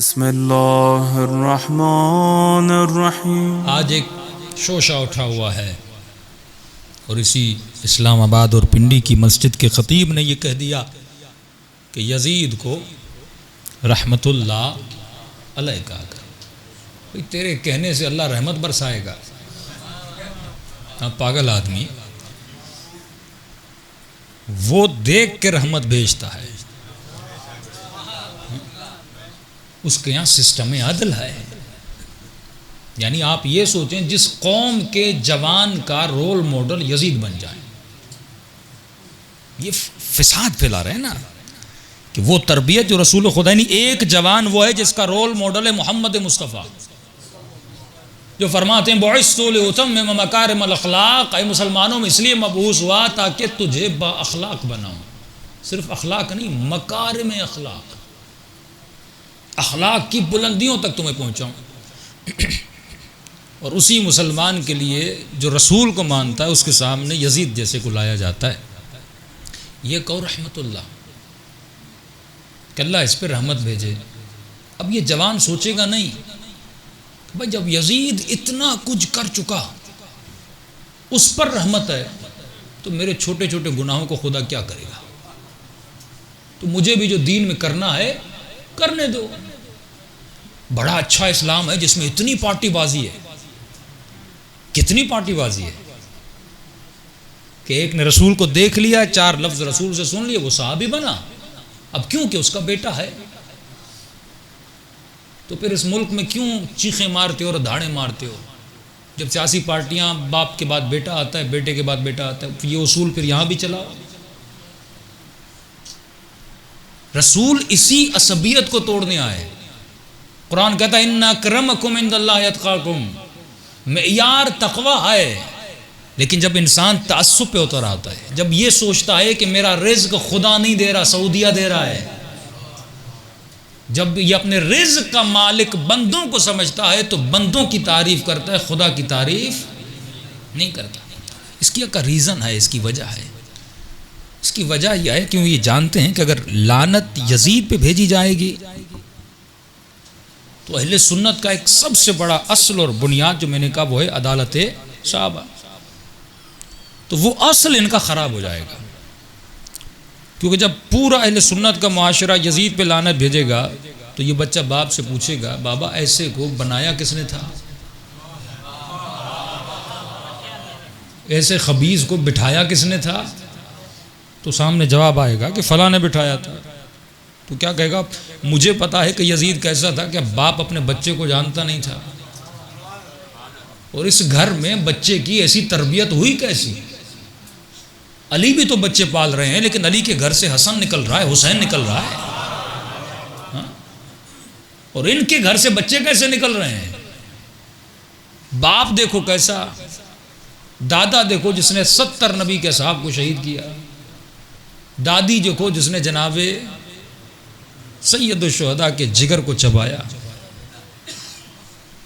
بسم اللہ الرحمن الرحیم۔ آج ایک شوشہ اٹھا ہوا ہے اور اسی اسلام آباد اور پنڈی کی مسجد کے خطیب نے یہ کہہ دیا کہ یزید کو رحمت اللہ علیہ کہا کر۔ بھئی تیرے کہنے سے اللہ رحمت برسائے گا؟ پاگل آدمی، وہ دیکھ کے رحمت بھیجتا ہے، اس کے یہاں سسٹم عدل ہے۔ یعنی آپ یہ سوچیں جس قوم کے جوان کا رول ماڈل یزید بن جائے، یہ فساد پھیلا رہے ہیں نا، کہ وہ تربیت جو رسول خدا نے، ایک جوان وہ ہے جس کا رول ماڈل ہے محمد مصطفیٰ، جو فرماتے ہیں بعثت لأتمم مکارم الاخلاق، اے مسلمانوں میں اس لیے مبعوث ہوا تاکہ تجھے با اخلاق بناؤں۔ صرف اخلاق نہیں، مکارم اخلاق، اخلاق کی بلندیوں تک تمہیں پہنچاؤں۔ اور اسی مسلمان کے لیے جو رسول کو مانتا ہے اس کے سامنے یزید جیسے کو لایا جاتا ہے۔ یہ کہو رحمت اللہ، کہ اللہ اس پہ رحمت بھیجے۔ اب یہ جوان سوچے گا نہیں کہ بھائی جب یزید اتنا کچھ کر چکا اس پر رحمت ہے تو میرے چھوٹے چھوٹے گناہوں کو خدا کیا کرے گا؟ تو مجھے بھی جو دین میں کرنا ہے کرنے دو۔ بڑا اچھا اسلام ہے جس میں اتنی پارٹی بازی ہے، کتنی پارٹی بازی ہے کہ ایک نے رسول کو دیکھ لیا، چار لفظ رسول سے سن لیے، وہ صحابی بنا۔ اب کیوں کہ اس کا بیٹا ہے، تو پھر اس ملک میں کیوں چیخیں مارتے ہو اور دھاڑے مارتے ہو؟ جب سیاسی پارٹیاں باپ کے بعد بیٹا آتا ہے، بیٹے کے بعد بیٹا آتا ہے، یہ اصول پھر یہاں بھی چلاؤ۔ رسول اسی عصبیت کو توڑنے آئے۔ قرآن کہتا ہے ان اکرمکم عند اللہ اتقاکم، معیار تقوی ہے۔ لیکن جب انسان تعصب پہ اتر آتا ہے، جب یہ سوچتا ہے کہ میرا رزق خدا نہیں دے رہا، سعودیہ دے رہا ہے، جب یہ اپنے رزق کا مالک بندوں کو سمجھتا ہے تو بندوں کی تعریف کرتا ہے، خدا کی تعریف نہیں کرتا۔ اس کی ایک ریزن ہے، اس کی وجہ ہے۔ اس کی وجہ یہ ہے کہ وہ یہ جانتے ہیں کہ اگر لعنت یزید پہ بھیجی جائے گی تو اہل سنت کا ایک سب سے بڑا اصل اور بنیاد جو میں نے کہا وہ ہے عدالت صحابہ، تو وہ اصل ان کا خراب ہو جائے گا۔ کیونکہ جب پورا اہل سنت کا معاشرہ یزید پہ لعنت بھیجے گا تو یہ بچہ باپ سے پوچھے گا بابا ایسے کو بنایا کس نے تھا، ایسے خبیث کو بٹھایا کس نے تھا؟ تو سامنے جواب آئے گا کہ فلاں نے بٹھایا تھا۔ تو کیا کہے گا؟ مجھے پتا ہے کہ یزید کیسا تھا، کہ باپ اپنے بچے کو جانتا نہیں تھا، اور اس گھر میں بچے کی ایسی تربیت ہوئی کیسی؟ علی بھی تو بچے پال رہے ہیں، لیکن علی کے گھر سے حسن نکل رہا ہے، حسین نکل رہا ہے، ہاں؟ اور ان کے گھر سے بچے کیسے نکل رہے ہیں؟ باپ دیکھو کیسا، دادا دیکھو جس نے 70 نبی کے صحاب کو شہید کیا، دادی دیکھو جس نے جناب سید الشہداء کے جگر کو چبایا۔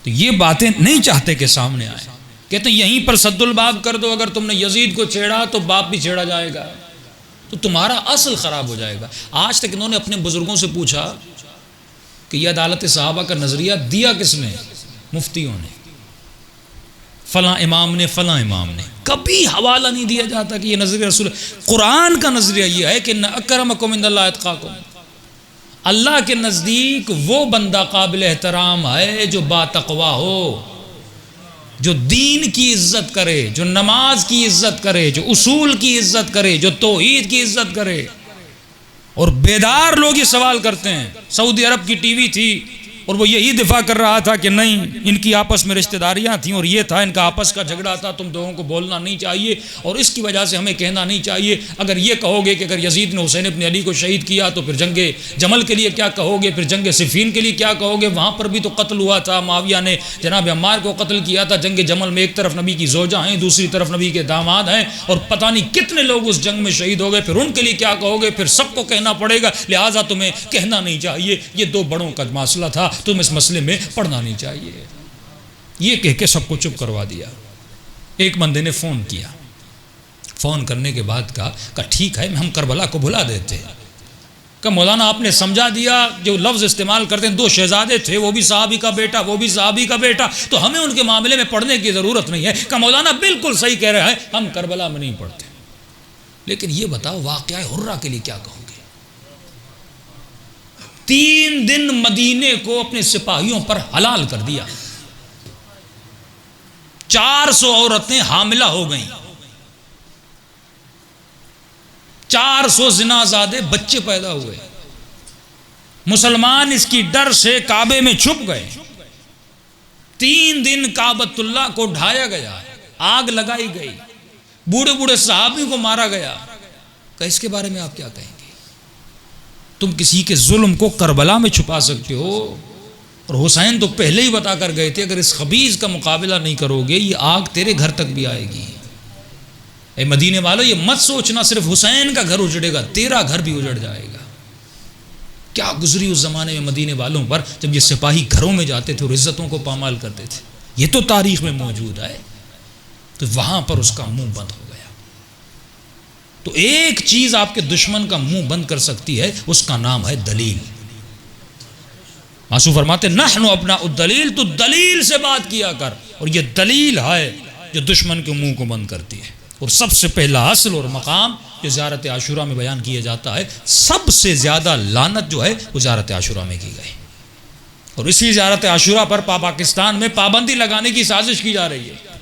تو یہ باتیں نہیں چاہتے کہ سامنے آئیں، کہتے ہیں یہیں پر سد الباب کر دو، اگر تم نے یزید کو چھیڑا تو باپ بھی چھیڑا جائے گا، تو تمہارا اصل خراب ہو جائے گا۔ آج تک انہوں نے اپنے بزرگوں سے پوچھا کہ یہ عدالت صحابہ کا نظریہ دیا کس نے؟ مفتیوں نے، فلاں امام نے، فلاں امام نے۔ کبھی حوالہ نہیں دیا جاتا کہ یہ نظریہ رسول۔ قرآن کا نظریہ یہ ہے کہ ان اکرمکم عند اللہ اتقاکم، اللہ کے نزدیک وہ بندہ قابل احترام ہے جو با تقوی ہو، جو دین کی عزت کرے، جو نماز کی عزت کرے، جو اصول کی عزت کرے، جو توحید کی عزت کرے۔ اور بیدار لوگ یہ سوال کرتے ہیں، سعودی عرب کی ٹی وی تھی اور وہ یہی دفاع کر رہا تھا کہ نہیں ان کی آپس میں رشتہ داریاں تھیں اور یہ تھا ان کا آپس کا جھگڑا تھا، تم لوگوں کو بولنا نہیں چاہیے، اور اس کی وجہ سے ہمیں کہنا نہیں چاہیے۔ اگر یہ کہو گے کہ اگر یزید نے حسین ابن علی کو شہید کیا تو پھر جنگ جمل کے لیے کیا کہو گے، پھر جنگ صفین کے لیے کیا کہو گے؟ وہاں پر بھی تو قتل ہوا تھا، معاویہ نے جناب عمار کو قتل کیا تھا جنگ جمل میں، ایک طرف نبی کی زوجہ ہیں، دوسری طرف نبی کے داماد ہیں، اور پتہ نہیں کتنے لوگ اس جنگ میں شہید ہو گئے، پھر ان کے لیے کیا کہو گے؟ پھر سب کو کہنا پڑے گا، لہٰذا تمہیں کہنا نہیں چاہیے، یہ دو بڑوں کا مسئلہ تھا، تم اس مسئلے میں پڑھنا نہیں چاہیے۔ یہ کہہ کے سب کو چپ کروا دیا۔ ایک بندے نے فون کیا، فون کرنے کے بعد کہا ٹھیک ہے ہم کربلا کو بھلا دیتے ہیں، کہ مولانا آپ نے سمجھا دیا، جو لفظ استعمال کرتے ہیں 2 شہزادے تھے، وہ بھی صحابی کا بیٹا، وہ بھی صحابی کا بیٹا، تو ہمیں ان کے معاملے میں پڑھنے کی ضرورت نہیں ہے۔ کہ مولانا بالکل صحیح کہہ رہے ہیں، ہم کربلا میں نہیں پڑھتے۔ لیکن یہ بتاؤ واقعہ حرہ کے لیے کیا کہو گے؟ 3 دن مدینے کو اپنے سپاہیوں پر حلال کر دیا، 400 عورتیں حاملہ ہو گئیں، 400 زنازادے بچے پیدا ہوئے، مسلمان اس کی ڈر سے کعبے میں چھپ گئے، 3 دن کعبۃ اللہ کو ڈھایا گیا، آگ لگائی گئی، بوڑھے بوڑھے صحابیوں کو مارا گیا۔ کہ اس کے بارے میں آپ کیا کہیں گے؟ تم کسی کے ظلم کو کربلا میں چھپا سکتے ہو، اور حسین تو پہلے ہی بتا کر گئے تھے اگر اس خبیث کا مقابلہ نہیں کرو گے یہ آگ تیرے گھر تک بھی آئے گی۔ اے مدینے والو، یہ مت سوچنا صرف حسین کا گھر اجڑے گا، تیرا گھر بھی اجڑ جائے گا۔ کیا گزری اس زمانے میں مدینے والوں پر جب یہ سپاہی گھروں میں جاتے تھے اور عزتوں کو پامال کرتے تھے، یہ تو تاریخ میں موجود ہے۔ تو وہاں پر اس کا منہ بند ہو گیا۔ تو ایک چیز آپ کے دشمن کا منہ بند کر سکتی ہے، اس کا نام ہے دلیل۔ معصوم فرماتے نحن ابناء الدلیل، تو دلیل سے بات کیا کر، اور یہ دلیل ہے جو دشمن کے منہ کو بند کرتی ہے۔ اور سب سے پہلا اصل اور مقام جو زیارت عاشوراء میں بیان کیا جاتا ہے، سب سے زیادہ لعنت جو ہے وہ زیارت عاشوراء میں کی گئی، اور اسی زیارت عاشوراء پر پاکستان میں پابندی لگانے کی سازش کی جا رہی ہے۔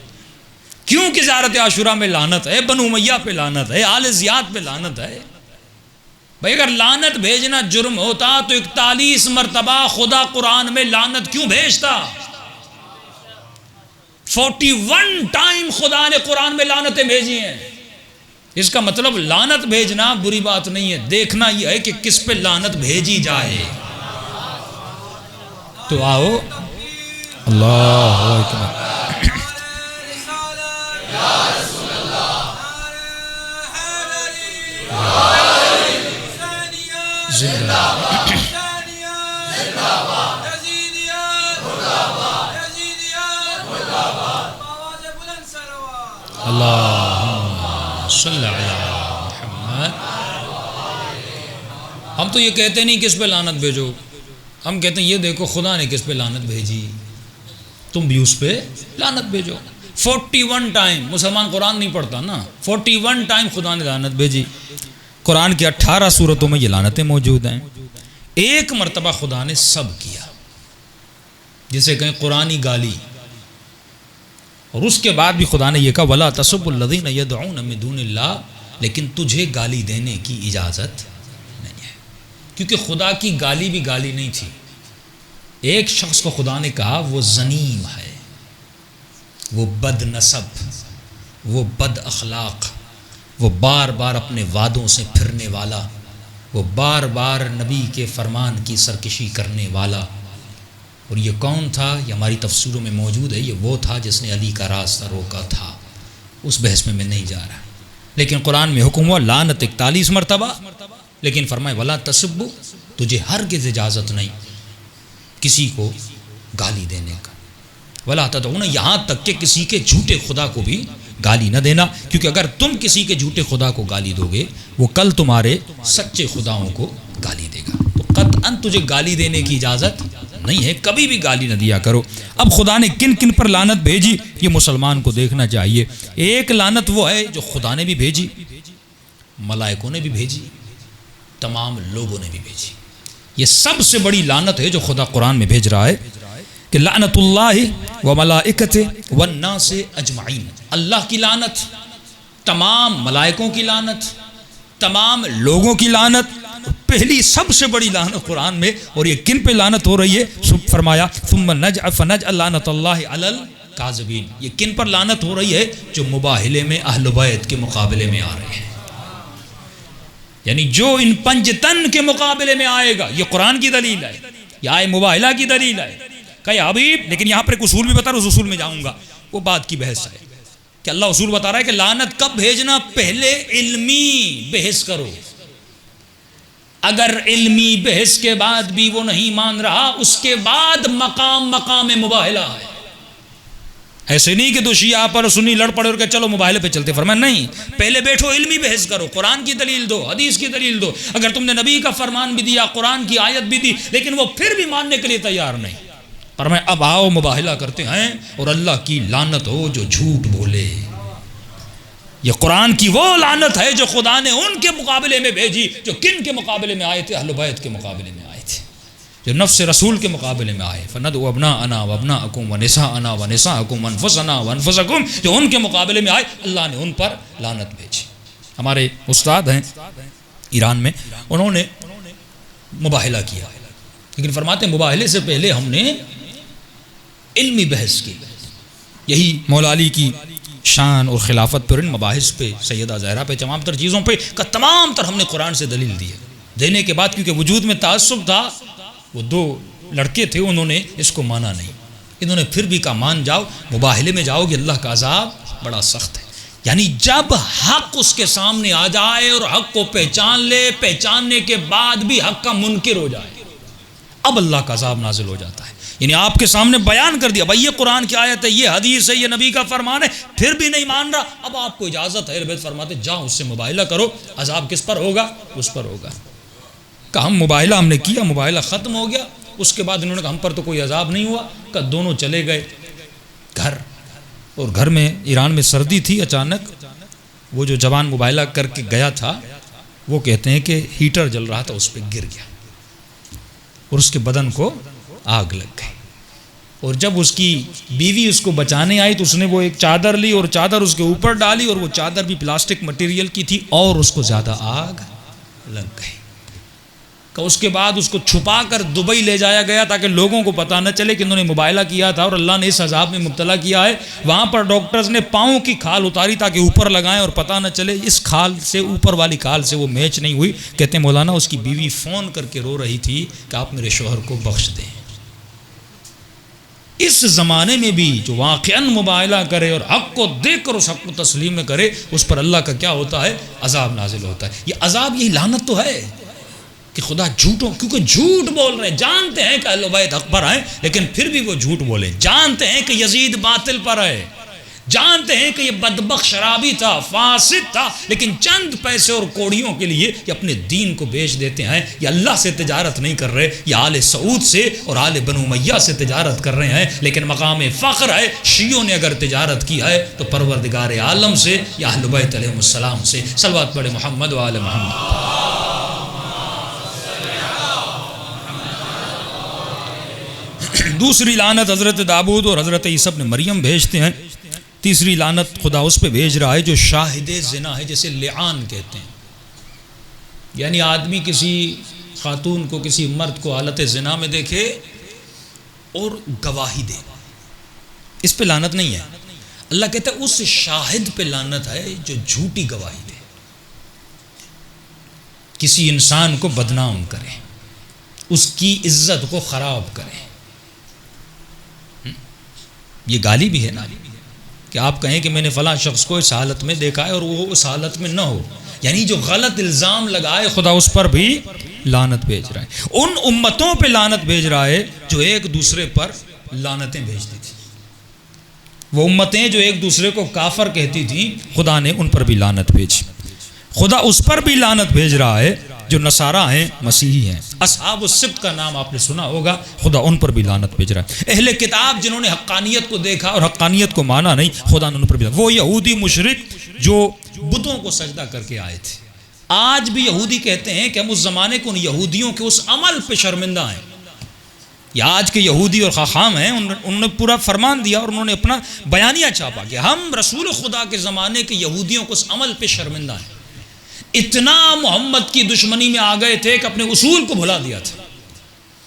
کیوں کہ زیارت عاشوراء میں لعنت ہے، بنو امیہ پہ لعنت ہے، آل زیاد پہ لعنت ہے۔ بھائی اگر لعنت بھیجنا جرم ہوتا تو 41 مرتبہ خدا قرآن میں لعنت کیوں بھیجتا؟ 41 ٹائم خدا نے قرآن میں لعنتیں بھیجی ہیں۔ اس کا مطلب لعنت بھیجنا بری بات نہیں ہے، دیکھنا یہ ہے کہ کس پہ لعنت بھیجی جائے۔ تو آؤ اللہ اکبر، اللہم صلی علی محمد۔ ہم تو یہ کہتے نہیں کس پہ لعنت بھیجو، ہم کہتے ہیں یہ دیکھو خدا نے کس پہ لعنت بھیجی، تم بھی اس پہ لعنت بھیجو۔ 41 ٹائم مسلمان قرآن نہیں پڑھتا نا، 41 ٹائم خدا نے لعنت بھیجی۔ قرآن کی 18 سورتوں میں یہ لعنتیں موجود ہیں۔ ایک مرتبہ خدا نے سب کیا، جسے کہیں قرآنی گالی، اور اس کے بعد بھی خدا نے یہ کہا وَلَا تَسُبُّوا الَّذِينَ يَدْعُونَ مِن دُونِ اللَّهِ، لیکن تجھے گالی دینے کی اجازت نہیں ہے، کیونکہ خدا کی گالی بھی گالی نہیں تھی۔ ایک شخص کو خدا نے کہا وہ زنیم ہے، وہ بد نسب، وہ بد اخلاق، وہ بار بار اپنے وعدوں سے پھرنے والا، وہ بار بار نبی کے فرمان کی سرکشی کرنے والا۔ اور یہ کون تھا؟ یہ ہماری تفسیروں میں موجود ہے، یہ وہ تھا جس نے علی کا راستہ روکا تھا۔ اس بحث میں نہیں جا رہا، لیکن قرآن میں حکم ہوا لعنت 41 مرتبہ، لیکن فرمائے ولا تسبو، تجھے ہرگز اجازت نہیں کسی کو گالی دینے کا، ولا تدعون، یہاں تک کہ کسی کے جھوٹے خدا کو بھی گالی نہ دینا، کیونکہ اگر تم کسی کے جھوٹے خدا کو گالی دو گے وہ کل تمہارے سچے خداؤں کو گالی دے گا۔ تو قطعاً تجھے گالی دینے کی اجازت نہیں ہے، کبھی بھی گالی نہ دیا کرو۔ اب خدا نے کن کن پر لعنت بھیجی یہ مسلمان کو دیکھنا چاہیے۔ ایک لعنت وہ ہے جو خدا نے بھی بھیجی، ملائکوں نے بھی بھیجی، تمام لوگوں نے بھی بھیجی۔ یہ سب سے بڑی لعنت ہے جو خدا قرآن میں بھیج رہا ہے کہ لعنت اللہ و ملائکتہ والناس اجمعین، اللہ کی لعنت، تمام ملائکوں کی لعنت، تمام لوگوں کی لعنت۔ پہلی سب سے بڑی لعنت قرآن میں، اور یہ کن پہ لعنت ہو رہی ہے؟ فرمایا ثم فنجعل لعنت اللہ علی الکاذبین، یہ کن پر لعنت ہو رہی ہے؟ جو مباہلے میں اہل بیت کے مقابلے میں آ رہے ہیں، یعنی جو ان 5 تن کے مقابلے میں آئے گا، یہ قرآن کی دلیل ہے، یہ آئے مباہلہ کی دلیل ہے۔ کہ حبیب لیکن یہاں پر ایک اصول بھی بتا رہا ہوں، اس اصول میں جاؤں گا، وہ بات کی بحث ہے کہ اللہ اصول بتا رہا ہے کہ لعنت کب بھیجنا؟ پہلے علمی بحث کرو، اگر علمی بحث کے بعد بھی وہ نہیں مان رہا، اس کے بعد مقام مباہلہ ہے۔ ایسے نہیں کہ دو شیعہ پر سنی لڑ پڑے اور کہ چلو موبائل پہ چلتے. فرمایا نہیں، پہلے بیٹھو علمی بحث کرو، قرآن کی دلیل دو، حدیث کی دلیل دو. اگر تم نے نبی کا فرمان بھی دیا، قرآن کی آیت بھی دی، لیکن وہ پھر بھی ماننے کے لیے تیار نہیں، فرمایا اب آؤ مباہلہ کرتے ہیں. اور اللہ کی لعنت ہو جو جھوٹ بولے. یہ قرآن کی وہ لعنت ہے جو خدا نے ان کے مقابلے میں بھیجی جو کن کے مقابلے میں آئے تھے؟ اہل بیت کے مقابلے میں آئے تھے، جو نفس رسول کے مقابلے میں آئے. فندعوا ابناءنا وابناءکم ونساءنا ونساءکم وانفسنا وانفسکم، جو ان کے مقابلے میں آئے اللہ نے ان پر لعنت بھیجی. ہمارے استاد ہیں ایران میں، انہوں نے مباہلہ کیا، لیکن فرماتے ہیں مباہلے سے پہلے ہم نے علمی بحث کی. یہی مولا علی کی شان اور خلافت پر، ان مباحث پہ، سیدہ زہرا پہ، تمام تر چیزوں پہ کا تمام تر ہم نے قرآن سے دلیل دی ہے. دینے کے بعد کیونکہ وجود میں تعصب تھا، وہ دو لڑکے تھے، انہوں نے اس کو مانا نہیں. انہوں نے پھر بھی کہا مان جاؤ، مباہلے میں جاؤ گے اللہ کا عذاب بڑا سخت ہے. یعنی جب حق اس کے سامنے آ جائے اور حق کو پہچان لے، پہچاننے کے بعد بھی حق کا منکر ہو جائے، اب اللہ کا عذاب نازل ہو جاتا ہے. یعنی آپ کے سامنے بیان کر دیا بھائی یہ قرآن کی آیت ہے، یہ حدیث ہے، یہ نبی کا فرمان ہے، پھر بھی نہیں مان رہا، اب آپ کو اجازت ہے. بیت فرماتے جاؤ اس سے مباہلہ کرو، عذاب کس پر ہوگا؟ اس پر ہوگا. کہ ہم مباہلہ ہم نے کیا، مباہلہ ختم ہو گیا. اس کے بعد انہوں نے کہا ہم پر تو کوئی عذاب نہیں ہوا. کہ دونوں چلے گئے گھر، اور گھر میں ایران میں سردی تھی. اچانک وہ جو جوان مباہلہ کر کے گیا تھا، وہ کہتے ہیں کہ ہیٹر جل رہا تھا، اس پہ گر گیا اور اس کے بدن کو آگ لگ گئی. اور جب اس کی بیوی اس کو بچانے آئی تو اس نے وہ ایک چادر لی اور چادر اس کے اوپر ڈالی، اور وہ چادر بھی پلاسٹک مٹیریل کی تھی، اور اس کو زیادہ آگ لگ گئی. کہ اس کے بعد اس کو چھپا کر دبئی لے جایا گیا تاکہ لوگوں کو پتہ نہ چلے کہ انہوں نے مباہلہ کیا تھا اور اللہ نے اس عذاب میں مبتلا کیا ہے. وہاں پر ڈاکٹرز نے پاؤں کی کھال اتاری تاکہ اوپر لگائیں اور پتہ نہ چلے. اس کھال سے، اوپر والی کھال سے وہ میچ نہیں ہوئی. کہتے ہیں مولانا اس کی بیوی فون کر کے رو رہی تھی کہ آپ میرے شوہر کو بخش دیں. اس زمانے میں بھی جو واقعاً مباہلہ کرے اور حق کو دیکھ کر اس حق کو تسلیم کرے، اس پر اللہ کا کیا ہوتا ہے؟ عذاب نازل ہوتا ہے. یہ عذاب، یہی لعنت تو ہے کہ خدا جھوٹوں، کیونکہ جھوٹ بول رہے ہیں، جانتے ہیں کہ اہل بیت حق پر ہیں، لیکن پھر بھی وہ جھوٹ بولے. جانتے ہیں کہ یزید باطل پر ہے، جانتے ہیں کہ یہ بدبخت شرابی تھا، فاسد تھا، لیکن چند پیسے اور کوڑیوں کے لیے یہ اپنے دین کو بیچ دیتے ہیں. یہ اللہ سے تجارت نہیں کر رہے، یہ آل سعود سے اور آل بنو امیہ سے تجارت کر رہے ہیں. لیکن مقام فخر ہے، شیعوں نے اگر تجارت کی ہے تو پروردگار عالم سے یا اہل بیت علیہ السلام سے. صلوات پڑھے محمد و آل محمد. دوسری لعنت حضرت داؤد اور حضرت عیسی ابن مریم بھیجتے ہیں. تیسری لعنت خدا اس پہ بھیج رہا ہے جو شاہد زنا ہے، جسے لعان کہتے ہیں. یعنی آدمی کسی خاتون کو، کسی مرد کو حالت زنا میں دیکھے اور گواہی دے، اس پہ لعنت نہیں ہے. اللہ کہتا ہے اس شاہد پہ لعنت ہے جو جھوٹی گواہی دے، کسی انسان کو بدنام کرے، اس کی عزت کو خراب کرے. یہ گالی بھی ہے نا کہ آپ کہیں کہ میں نے فلاں شخص کو اس حالت میں دیکھا ہے اور وہ اس حالت میں نہ ہو. یعنی جو غلط الزام لگائے خدا اس پر بھی لعنت بھیج رہا ہے. ان امتوں پہ لعنت بھیج رہا ہے جو ایک دوسرے پر لعنتیں بھیجتی تھی. وہ امتیں جو ایک دوسرے کو کافر کہتی تھی، خدا نے ان پر بھی لعنت بھیجی. خدا اس پر بھی لعنت بھیج رہا ہے جو نصارہ ہیں، مسیحی ہیں. اصحاب السبت کا نام آپ نے سنا ہوگا، خدا ان پر بھی لعنت بھیج رہا ہے. اہل کتاب جنہوں نے حقانیت کو دیکھا اور حقانیت کو مانا نہیں، خدا نے ان پر بھی لعنت. وہ یہودی مشرک جو بتوں کو سجدہ کر کے آئے تھے، آج بھی یہودی کہتے ہیں کہ ہم اس زمانے کو ان یہودیوں کے اس عمل پہ شرمندہ ہیں. یا آج کے یہودی اور خاخام ہیں، انہوں نے پورا فرمان دیا اور انہوں نے اپنا بیانیہ چھاپا کہ ہم رسول خدا کے زمانے کے یہودیوں کو اس عمل پہ شرمندہ ہیں. اتنا محمد کی دشمنی میں آ گئے تھے کہ اپنے اصول کو بھلا دیا تھا.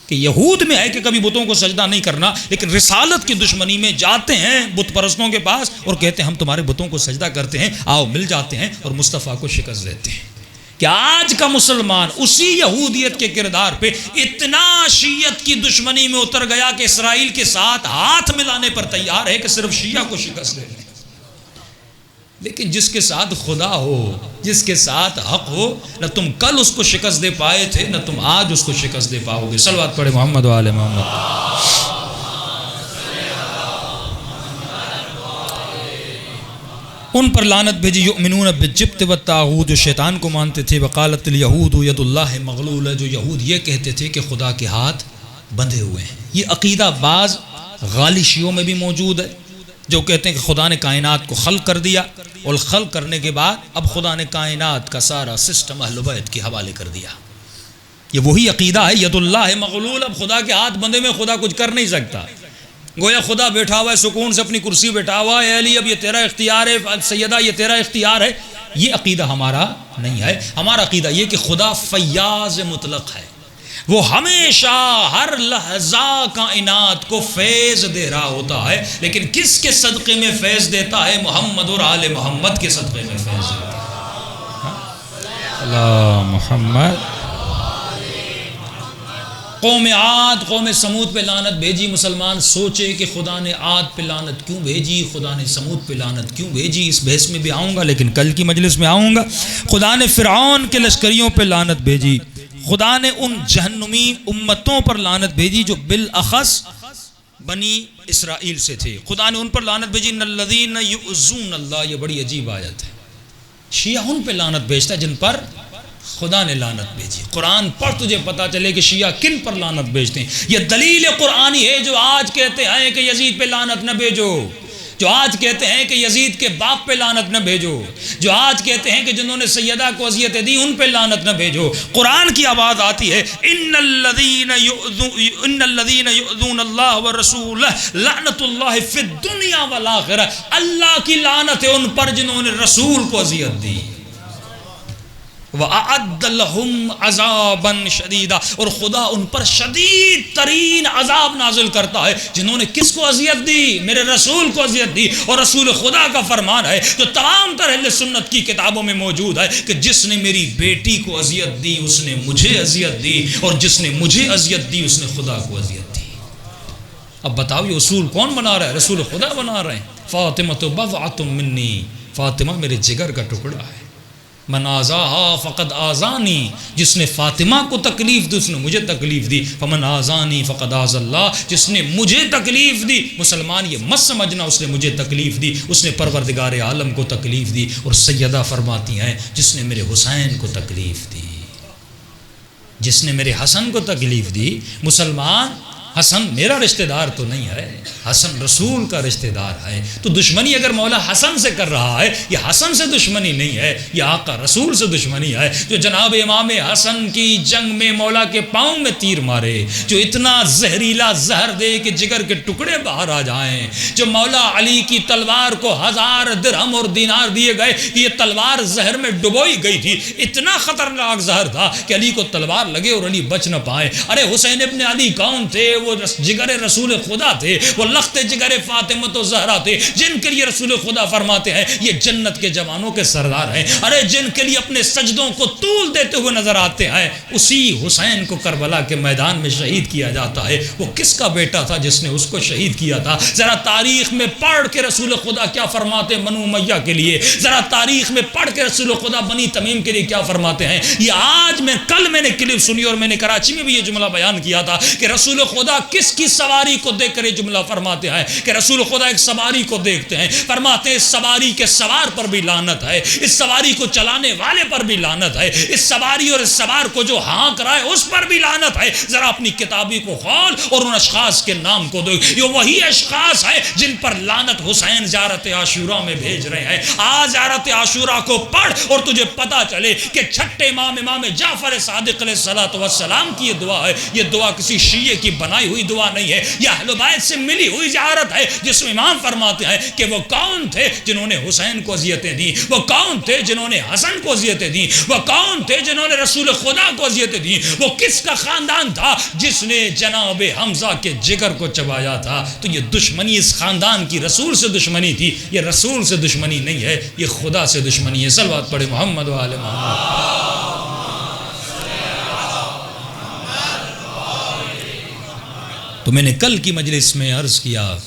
کہ یہود میں ہے کہ کبھی بتوں کو سجدہ نہیں کرنا، لیکن رسالت کی دشمنی میں جاتے ہیں بت پرستوں کے پاس اور کہتے ہیں ہم تمہارے بتوں کو سجدہ کرتے ہیں، آؤ مل جاتے ہیں اور مصطفیٰ کو شکست دیتے ہیں. کہ آج کا مسلمان اسی یہودیت کے کردار پہ اتنا شیعت کی دشمنی میں اتر گیا کہ اسرائیل کے ساتھ ہاتھ ملانے پر تیار ہے کہ صرف شیعہ کو شکست دے دیں. لیکن جس کے ساتھ خدا ہو، جس کے ساتھ حق ہو، نہ تم کل اس کو شکست دے پائے تھے، نہ تم آج اس کو شکست دے پاؤ گے. صلوات پڑھے محمد و آل محمد. ان پر لعنت بھیجی یؤمنون بالجبت والطاغوت، جو شیطان کو مانتے تھے، وقالت الیہود ید اللہ مغلولہ، جو یہود یہ کہتے تھے کہ خدا کے ہاتھ بندھے ہوئے ہیں۔ یہ عقیدہ بعض غالی شیعوں میں بھی موجود ہے، جو کہتے ہیں کہ خدا نے کائنات کو خلق کر دیا اور خلق کرنے کے بعد اب خدا نے کائنات کا سارا سسٹم اہل بیت کے حوالے کر دیا۔ یہ وہی عقیدہ ہے ید اللہ مغلول، اب خدا کے ہاتھ بندھے میں خدا کچھ کر نہیں سکتا، گویا خدا بیٹھا ہوا ہے سکون سے اپنی کرسی بیٹھا ہوا ہے، علی اب یہ تیرا اختیار ہے، سیدہ یہ تیرا اختیار ہے۔ یہ عقیدہ ہمارا نہیں ہے۔ ہمارا عقیدہ یہ کہ خدا فیاض مطلق ہے، وہ ہمیشہ ہر لحظہ کائنات کو فیض دے رہا ہوتا ہے، لیکن کس کے صدقے میں فیض دیتا ہے؟ محمد اور آل محمد کے صدقے میں فیض دیتا ہے۔ اللہ محمد۔ قوم عاد قوم سمود پہ لعنت بھیجی، مسلمان سوچے کہ خدا نے عاد پہ لعنت کیوں بھیجی، خدا نے سمود پہ لعنت کیوں بھیجی، اس بحث میں بھی آؤں گا لیکن کل کی مجلس میں آؤں گا۔ خدا نے فرعون کے لشکریوں پہ لعنت بھیجی، خدا نے ان جہنمی امتوں پر لعنت بھیجی جو بالاخص بنی اسرائیل سے تھے، خدا نے ان پر لعنت بھیجی۔ ان الذین یؤذون اللہ، یہ بڑی عجیب آیت ہے۔ شیعہ ان پہ لعنت بھیجتا ہے جن پر خدا نے لعنت بھیجی۔ قرآن پڑھ تجھے پتا چلے کہ شیعہ کن پر لعنت بھیجتے ہیں۔ یہ دلیل قرآنی ہے جو آج کہتے ہیں کہ یزید پہ لعنت نہ بھیجو، جو آج کہتے ہیں کہ یزید کے باپ پہ لعنت نہ بھیجو، جو آج کہتے ہیں کہ جنہوں نے سیدہ کو اذیتیں دی ان پہ لعنت نہ بھیجو۔ قرآن کی آواز آتی ہے ان الذین یؤذون اللہ ورسولہ لعنت اللہ فی الدنیا والآخرہ، اللہ کی لعنت ہے ان پر جنہوں نے رسول کو اذیت دی۔ وَأَعَدَّ لَهُمْ عَذَابًا شَدِيدًا، اور خدا ان پر شدید ترین عذاب نازل کرتا ہے جنہوں نے کس کو اذیت دی؟ میرے رسول کو اذیت دی۔ اور رسول خدا کا فرمان ہے جو تمام تر اہل سنت کی کتابوں میں موجود ہے کہ جس نے میری بیٹی کو اذیت دی اس نے مجھے اذیت دی، اور جس نے مجھے اذیت دی اس نے خدا کو اذیت دی۔ اب بتاؤ یہ اصول کون بنا رہا ہے؟ رسول خدا بنا رہے ہیں۔ فاطمہ بضعۃ منی، فاطمہ میرے جگر کا ٹکڑا ہے۔ من آزاہا فقد آزانی، جس نے فاطمہ کو تکلیف دی اس نے مجھے تکلیف دی۔ فمن آزانی فقد آز اللہ، جس نے مجھے تکلیف دی، مسلمان یہ مت سمجھنا اس نے مجھے تکلیف دی، اس نے پروردگار عالم کو تکلیف دی۔ اور سیدہ فرماتی ہیں جس نے میرے حسین کو تکلیف دی، جس نے میرے حسن کو تکلیف دی۔ مسلمان حسن میرا رشتہ دار تو نہیں ہے، حسن رسول کا رشتہ دار ہے۔ تو دشمنی اگر مولا حسن سے کر رہا ہے، یہ حسن سے دشمنی نہیں ہے، یہ آقا رسول سے دشمنی ہے۔ جو جناب امام حسن کی جنگ میں مولا کے پاؤں میں تیر مارے، جو اتنا زہریلا زہر دے کہ جگر کے ٹکڑے باہر آ جائیں، جو مولا علی کی تلوار کو 1000 درہم اور دینار دیے گئے، یہ تلوار زہر میں ڈبوئی گئی تھی، اتنا خطرناک زہر تھا کہ علی کو تلوار لگے اور علی بچ نہ پائے۔ ارے حسین ابن علی کون تھے؟ وہ جگر رسول خدا تھے، وہ لخت جگر فاطمہ و زہرا تھے، جن کے لیے رسول خدا فرماتے ہیں یہ جنت کے جوانوں کے سردار ہیں۔ ارے جن کے لیے اپنے سجدوں کو طول دیتے ہوئے نظر آتے ہیں، اسی حسین کو کربلا کے میدان میں شہید کیا جاتا ہے۔ وہ کس کا بیٹا تھا جس نے اس کو شہید کیا تھا؟ ذرا تاریخ میں پڑھ کے رسول خدا کیا فرماتے ہیں بنو امیہ کے لیے، ذرا تاریخ میں پڑھ کے رسول خدا بنی تمیم کے لیے کیا فرماتے ہیں۔ یہ آج کل میں نے کلپ سنی اور میں نے کراچی میں بھی یہ جملہ بیان کیا تھا کہ رسول خدا کس کی سواری کو دیکھ کر یہ جملہ فرماتے ہیں کہ رسول خدا ایک سواری کو دیکھتے ہیں، فرماتے ہیں اس سواری کے سوار پر بھی لعنت ہے، اس سواری کو چلانے والے پر بھی لعنت ہے، اس سواری اور اس سوار کو جو ہانک رہا ہے اس پر بھی لعنت ہے۔ ذرا اپنی کتابی کو کھول اور ان اشخاص کے نام کو دیکھ، یہ وہی اشخاص ہیں جن پر لعنت حسین زیارت عاشورہ میں بھیج رہے ہیں۔ آج زیارت عاشورہ کو پڑھ اور تجھے پتا چلے کہ چھٹے امام جعفر صادق علیہ السلام کی یہ دعا ہے۔ یہ دعا کسی شیعہ کی بنائی ہوئی دعا نہیں ہے، یہ اہل بیت سے ملی ہوئی زیارت ہے، جس میں امام فرماتے ہیں کہ وہ کون تھے جنہوں نے حسین کو اذیتیں دی، وہ کون تھے جنہوں نے حسن کو اذیتیں دی، وہ کون تھے جنہوں نے رسول خدا کو اذیتیں دی، وہ کس کا خاندان تھا جس نے جناب حمزہ کے جگر کو چبایا تھا۔ تو یہ دشمنی اس خاندان کی رسول سے دشمنی تھی، یہ رسول سے دشمنی نہیں ہے، یہ خدا سے دشمنی ہے۔ صلوات پڑھے محمد و آل محمد۔ تو میں نے کل کی مجلس میں عرض کیا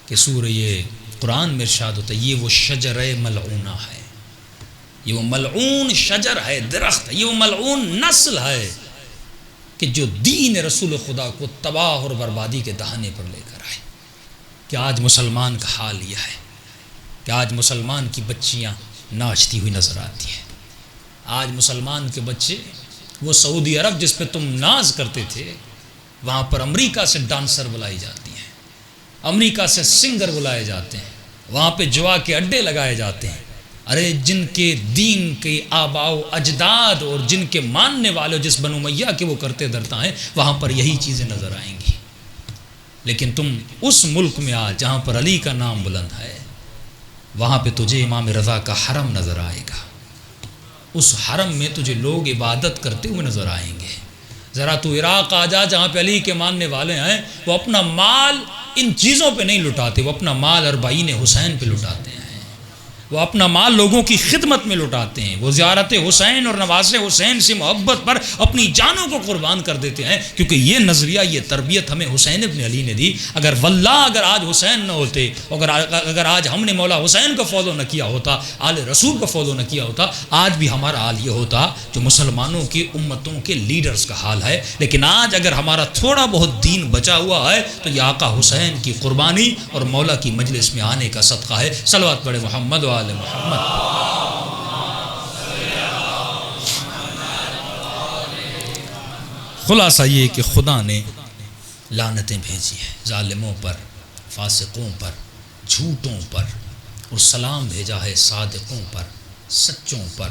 کہ سورہ یہ قرآن میں ارشاد ہوتا ہے یہ وہ شجر ملعونہ ہے، یہ وہ ملعون شجر ہے، درخت ہے، یہ وہ ملعون نسل ہے کہ جو دین رسول خدا کو تباہ اور بربادی کے دہانے پر لے کر آئے۔ کہ آج مسلمان کا حال یہ ہے کہ آج مسلمان کی بچیاں ناچتی ہوئی نظر آتی ہیں. آج مسلمان کے بچے وہ سعودی عرب جس پہ تم ناز کرتے تھے وہاں پر امریکہ سے ڈانسر بلائی جاتی ہیں, امریکہ سے سنگر بلائے جاتے ہیں, وہاں پہ جوا کے اڈے لگائے جاتے ہیں. ارے جن کے دین کے آباء و اجداد اور جن کے ماننے والے جس بنو امیہ کے وہ کرتے درتا ہیں وہاں پر یہی چیزیں نظر آئیں گی. لیکن تم اس ملک میں آج جہاں پر علی کا نام بلند ہے وہاں پہ تجھے امام رضا کا حرم نظر آئے گا. اس حرم میں تجھے لوگ عبادت کرتے ہوئے نظر آئیں گے. ذرا تو عراق آ جا جہاں پہ علی کے ماننے والے ہیں, وہ اپنا مال ان چیزوں پہ نہیں لٹاتے, وہ اپنا مال اربعین حسین پہ لٹاتے ہیں, وہ اپنا مال لوگوں کی خدمت میں لٹاتے ہیں, وہ زیارت حسین اور نواز حسین سے محبت پر اپنی جانوں کو قربان کر دیتے ہیں, کیونکہ یہ نظریہ یہ تربیت ہمیں حسین ابن علی نے دی. اگر واللہ اگر آج حسین نہ ہوتے, اگر آج ہم نے مولا حسین کو فالو نہ کیا ہوتا, آل رسول کو فالو نہ کیا ہوتا, آج بھی ہمارا حال یہ ہوتا جو مسلمانوں کی امتوں کے لیڈرز کا حال ہے. لیکن آج اگر ہمارا تھوڑا بہت دین بچا ہوا ہے تو یہ آقا حسین کی قربانی اور مولا کی مجلس میں آنے کا صدقہ ہے. صلوات پڑھے محمد و آل محمد. خلاصہ یہ کہ خدا نے لعنتیں بھیجی ہیں ظالموں پر, فاسقوں پر, جھوٹوں پر, اور سلام بھیجا ہے صادقوں پر, سچوں پر,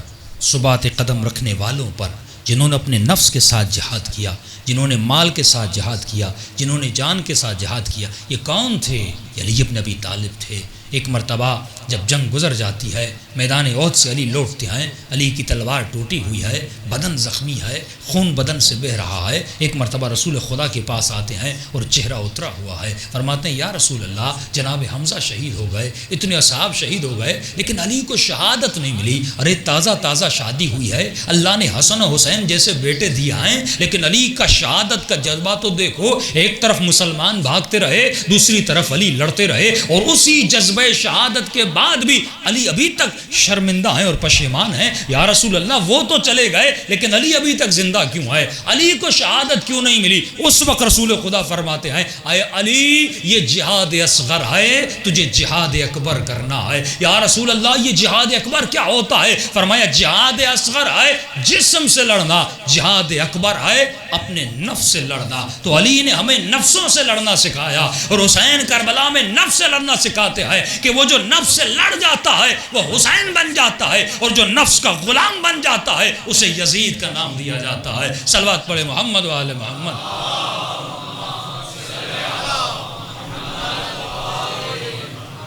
ثبات قدم رکھنے والوں پر, جنہوں نے اپنے نفس کے ساتھ جہاد کیا, جنہوں نے مال کے ساتھ جہاد کیا, جنہوں نے جان کے ساتھ جہاد کیا. یہ کون تھے؟ یہ علی بن ابی طالب تھے. ایک مرتبہ جب جنگ گزر جاتی ہے, میدان احد سے علی لوٹتے ہیں, علی کی تلوار ٹوٹی ہوئی ہے, بدن زخمی ہے, خون بدن سے بہہ رہا ہے. ایک مرتبہ رسول خدا کے پاس آتے ہیں اور چہرہ اترا ہوا ہے, فرماتے ہیں یا رسول اللہ, جناب حمزہ شہید ہو گئے, اتنے اصحاب شہید ہو گئے, لیکن علی کو شہادت نہیں ملی. ارے تازہ تازہ شادی ہوئی ہے, اللہ نے حسن و حسین جیسے بیٹے دیا ہیں, لیکن علی کا شہادت کا جذبہ تو دیکھو. ایک طرف مسلمان بھاگتے رہے, دوسری طرف علی لڑتے رہے, اور اسی جذبہ شہادت کے بعد بھی علی ابھی تک شرمندہ ہیں اور پشیمان ہیں. یا رسول اللہ وہ تو چلے گئے, لیکن علی ابھی تک زندہ کیوں ہے؟ علی کو شہادت کیوں نہیں ملی؟ اس وقت رسول خدا فرماتے ہیں اے علی, یہ جہاد اصغر ہے, تجھے جہاد اکبر کرنا ہے. یا رسول اللہ یہ جہاد اکبر کیا ہوتا ہے؟ فرمایا جہاد اصغر ہے جسم سے لڑنا, جہاد اکبر ہے اپنے نفس سے لڑنا. تو علی نے ہمیں نفسوں سے لڑنا سکھایا, اور حسین کربلا میں نفس سے لڑنا سکھاتے ہیں کہ وہ جو نفس سے لڑ جاتا ہے وہ حسین بن جاتا ہے, اور جو نفس کا غلام بن جاتا ہے اسے یزید کا نام دیا جاتا ہے. صلوات پڑھے محمد و آل محمد.